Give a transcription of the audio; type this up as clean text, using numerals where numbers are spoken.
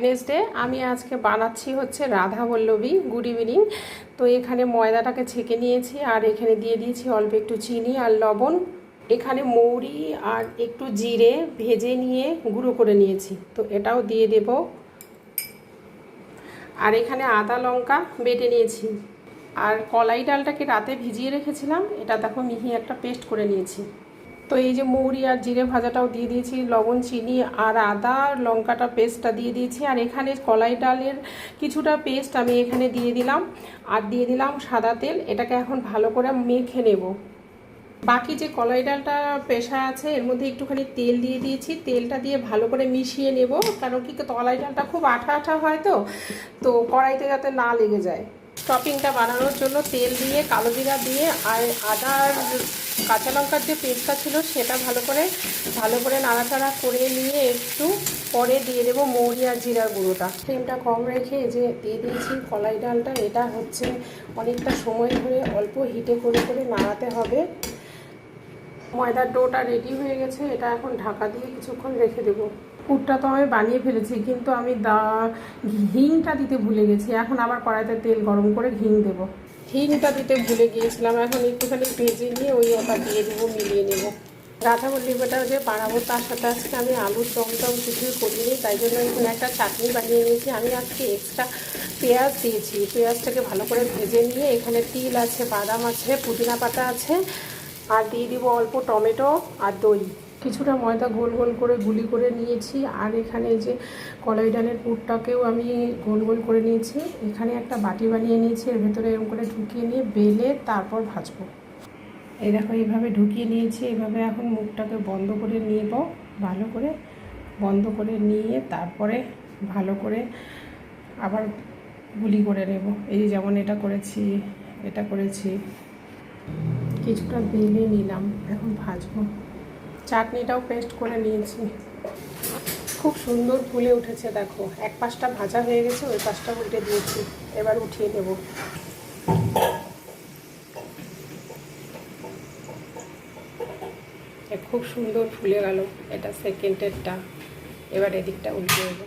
Wednesday আমি আজকে বানাচ্ছি হচ্ছে রাধা বল্লভী। Good evening. তো এখানে ময়দাটাকে ছেঁকে নিয়েছি আর এখানে দিয়ে দিয়েছি অল্প একটু চিনি আর লবণ। এখানে মৌরি আর একটু জিরে ভেজে নিয়ে গুঁড়ো করে নিয়েছি, তো এটাও দিয়ে দেব। আর এখানে আদা লঙ্কা বেটে নিয়েছি। আর কলাই ডালটাকে রাতে ভিজিয়ে রেখেছিলাম, এটা দেখো মিহি একটা পেস্ট করে নিয়েছি। তো এই যে মৌরি আর জিরে ভাজাটাও দিয়ে দিয়েছি, লবণ চিনি আর আদা লঙ্কাটা পেস্টটা দিয়ে দিয়েছি। আর এখানে কলাই ডালের কিছুটা পেস্ট আমি এখানে দিয়ে দিলাম, আর দিয়ে দিলাম সাদা তেল। এটাকে এখন ভালো করে মেখে নেব। বাকি যে কলাই ডালটা পেশা আছে এর মধ্যে একটুখানি তেল দিয়ে দিয়েছি, তেলটা দিয়ে ভালো করে মিশিয়ে নেব। কারণ কি কলাই ডালটা খুব আঠা আঠা হয়, তো কড়াইতে যাতে না লেগে যায়। স্টফিংটা বানানোর জন্য তেল দিয়ে কালো জিরা দিয়ে আর আদার কাঁচা লঙ্কার যে পেস্টটা ছিল সেটা ভালো করে নাড়াচাড়া করে নিয়ে একটু পরে দিয়ে দেবো মৌরি আর জিরার গুঁড়োটা। ফ্লেমটা কম রেখে যে দিয়ে দিয়েছি কলাই ডালটা। এটা হচ্ছে অনেকটা সময় ধরে অল্প হিটে করে করে নাড়াতে হবে। ময়দার ডোটা রেডি হয়ে গেছে, এটা এখন ঢাকা দিয়ে কিছুক্ষণ রেখে দেবো। পুরটা তো আমি বানিয়ে ফেলেছি, কিন্তু আমি হিংটা দিতে ভুলে গেছি। এখন আবার কড়াইতে তেল গরম করে হিং দেব। হিংটা দিতে ভুলে গিয়েছিলাম, এখন একটুখানি ভেজে নিয়ে ওটা দিয়ে দেবো, মিলিয়ে নেব। রাধা বল্লভীটা যে বানাবো তার সাথে আজকে আমি আলুর দমদম কিছুই করিনি, তাই জন্য এখানে একটা চাটনি বানিয়ে নিয়েছি। আমি আজকে এক্সট্রা পেঁয়াজ দিয়েছি। পেঁয়াজটাকে ভালো করে ভেজে নিয়ে এখানে তিল আছে, বাদাম আছে, পুদিনা পাতা আছে, আর দিয়ে দিব অল্প টমেটো আর দই। কিছুটা ময়দা গোল গোল করে গুলি করে নিয়েছি। আর এখানে যে কলাই ডালের পুরটাকেও আমি গোল গোল করে নিয়েছি। এখানে একটা বাটি বানিয়ে নিয়েছি, এর ভেতরে এরকম করে ঢুকিয়ে নিয়ে বেলে তারপর ভাজবো। এই দেখো এইভাবে ঢুকিয়ে নিয়েছি। এইভাবে এখন মুখটাকে বন্ধ করে নিব, ভালো করে বন্ধ করে নিয়ে তারপরে ভালো করে আবার গুলি করে নেব। এই যেমন এটা করেছি, কিছুটা বেলে নিলাম, এখন ভাজবো। চাটনিটাও পেস্ট করে নিয়েছি। খুব সুন্দর ফুলে উঠেছে দেখো। এক পাশটা ভাজা হয়ে গেছে, ওই পাশটা উল্টে দিয়েছি। এবার উঠিয়ে দেব। খুব সুন্দর ফুলে গেল। এটা সেকেন্ডেরটা। এবার এদিকটা উল্টে দেবো।